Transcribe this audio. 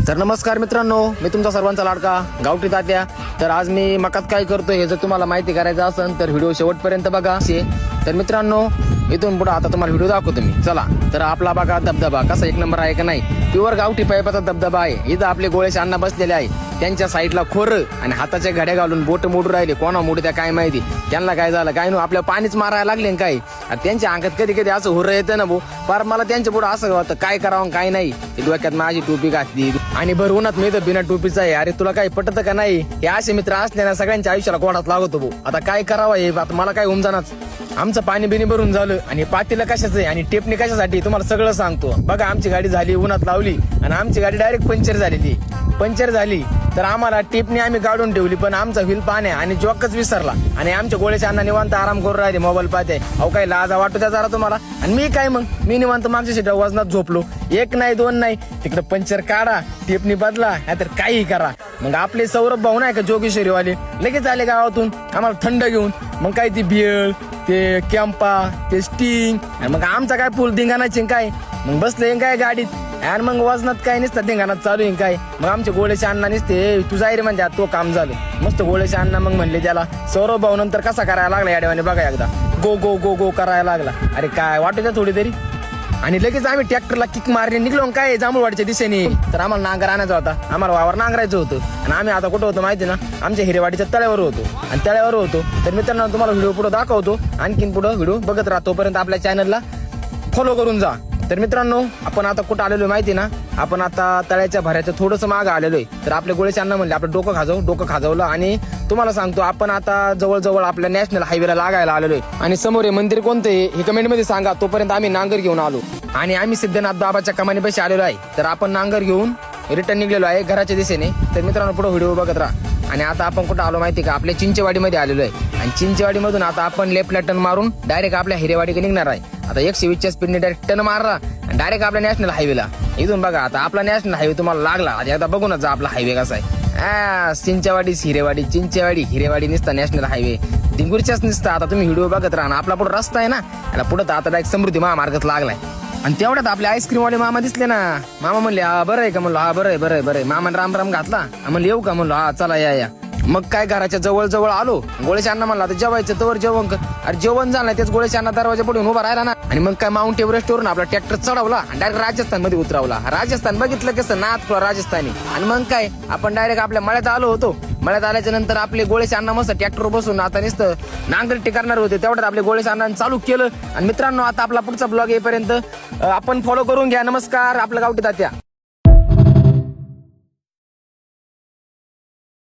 तर नमस्कार मित्रांनो, मी तुमचा सर्वांचा लाडका गावठी तात्या. तर आज मी मकात काय करतोय हे जर तुम्हाला माहिती करायचं असेल तर व्हिडिओ शेवटपर्यंत बघा. तर मित्रांनो, इथून पुढे आता तुम्हाला व्हिडिओ दाखवतो मी. चला, तर आपला बघा धबधबा कसा एक नंबर आहे का नाही. प्युअर गावठी पाईपाचा धबधबा आहे. इथं आपले गोळेचे अण्णा बसलेले आहे. त्यांच्या साईडला खोर आणि हाताच्या घड्या घालून बोट मोडू राहिले. कोणा मोडू त्या काय माहिती, त्यांना काय झालं काय नो, आपल्या पाणीच मारायला लागले काय. त्यांच्या अंगात कधी कधी असं हुर येतं ना भाऊ, फार मला त्यांच्या पुढे असं होतं काय करावं काय नाही. डोक्यात माझी टोपी घातली आणि भर उन्हात मी तर बिना टोपीचा आहे. अरे तुला काही पटत का नाही. हे असे मित्र असले ना सगळ्यांच्या आयुष्याला कोणात लागतो भाऊ. आता काय करावं हे, आता मला काय उमजानाच. आमचं पाणी बिनी भरून झालं आणि पातीला कशाचं आहे आणि टेपणी कशासाठी तुम्हाला सगळं सांगतो. बघा, आमची गाडी झाली उन्हात लावली आणि आमची गाडी डायरेक्ट पंक्चर झाली. तर आम्हाला टेपणी आम्ही काढून ठेवली, पण आमचा व्हील पाण्या आणि जॉकच विसरला आणि आमच्या गोळ्याच्या अण्णा निवांत आराम करून राहिले, मोबाईल पाहते. अहो काही लाजा वाटू द्या जरा तुम्हाला. आणि मी काय मग, मी निवांत मागच्या सीटा वजनात झोपलो. एक नाही दोन नाही, तिकडे पंक्चर काढा, टेपणी बदला, नाहीतर काही करा. मग आपले सौरभ भाऊ नाही का जोगेश्वरीवाले, लगेच आले गावातून आम्हाला थंड घेऊन. मग काय ती भेळ, ते कॅम्पा, ते स्टिंग, मग आमचा काय फुल धिंगाणाची काय. मग बसले काय गाडीत आणि मग वजनात काय नसतं धिंगाणात चालू आहे काय. मग आमचे गोळेचे अण्णा नसते तू जाय रे म्हणजे तो काम झालं मस्त. गोळेचे अण्णा मग म्हणले त्याला सौरभ भाऊ नंतर कसा करायला लागला याडेवाने बघा एकदा, गो गो गो गो करायला लागला. अरे काय वाटू द्या थोडी तरी. आणि लगेच आम्ही ट्रॅक्टरला किक मारले निघलो काय जांभूळवाडीच्या दिशेने. तर आम्हाला नांगर आणायचा होता, आम्हाला वावर नांगरायचं होतं. आणि आम्ही आता कुठं होतो माहिती ना, आमच्या हिरेवाडीच्या तळ्यावर होतो. तर मित्रांनो तुम्हाला व्हिडिओ पुढे दाखवतो, आणखीन पुढे व्हिडिओ बघत राहा. तोपर्यंत आपल्या चॅनलला फॉलो करून जा. तर मित्रांनो, आपण आता कुठं आलेलो माहिती ना, आपण आता तळ्याच्या भऱ्याचं थोडंसं मागं आलेलो आहे. तर आपल्या गोळेचे अण्णा म्हणले आपलं डोकं खाजवलं आणि तुम्हाला सांगतो आपण आता जवळजवळ आपल्या नॅशनल हायवेला लागायला आलेलो आहे. आणि समोर हे मंदिर कोणतं आहे हे कमेंट मध्ये सांगा. तोपर्यंत आम्ही नांगर घेऊन आलो आणि आम्ही सिद्धनाथ बाबाच्या कमानी पैसे आलेलो आहे. तर आपण नांगर घेऊन रिटर्न निघलेलो आहे घराच्या दिशेने. तर मित्रांनो पुढे व्हिडिओ बघत राहा. आणि आता आपण कुठं आलो माहिती का, आपल्या चिंचेवाडीमध्ये आलेलो आहे. आणि चिंचेवाडीमधून आता आपण लेफ्टला टर्न मारून डायरेक्ट आपल्या हिरेवाडीकडे निघणार आहे. आता 120च्या स्पीडने डायरेक्ट टर्न मारला आणि डायरेक्ट आपल्या नॅशनल हायवेला. इथून बघा आता आपला नॅशनल हायवे तुम्हाला लागला. आता एकदा बघू ना जा आपला हायवे कसा आहे. चिंचेवाडी हिरेवाडी निसता नॅशनल हायवे दिंगुरच्याच निसता. आता तुम्ही व्हिडिओ बघत राहा. आपला पुढे रस्ता आहे ना, याला पुढे आता डायरेक्ट समृद्धी महामार्गात लागलाय. आणि तेवढ्यात आपले आईस्क्रीम वाले मामा दिसले ना. मामा म्हणले हा बरं आहे का, म्हणलो हा बरं आहे. मामा राम राम घातला, म्हणलं येऊ का, म्हणलो हा चला या. मग काय घराच्या जवळ आलो. गोळेच्या अण्णा म्हणला आता जेवायचं तवर जेवण कर. अरे जेवण झालं तेच गोळेच्या अण्णा दरवाजा पुढे उभा राहिला ना. आणि मग काय माउंट एव्हरेस्ट वरून आपला ट्रॅक्टर चढवला आणि डायरेक्ट राजस्थान मध्ये उतरवला. राजस्थान बघितलं कसं नाथ राजस्थानी. आणि मग काय आपण डायरेक्ट आपल्या मळ्यात आलो होतो. मळ्यात आल्याच्या नंतर आपले गोळेचे अण्णा मस्त ट्रॅक्टर बसून आता नुसतं नांगरटी करणार होते. तेवढ्यात आपले गोळेच्या अण्णांनी चालू केलं. आणि मित्रांनो आता आपला पुढचा ब्लॉग येईपर्यंत आपण फॉलो करून घ्या. नमस्कार, आपलं गावठी तात्या.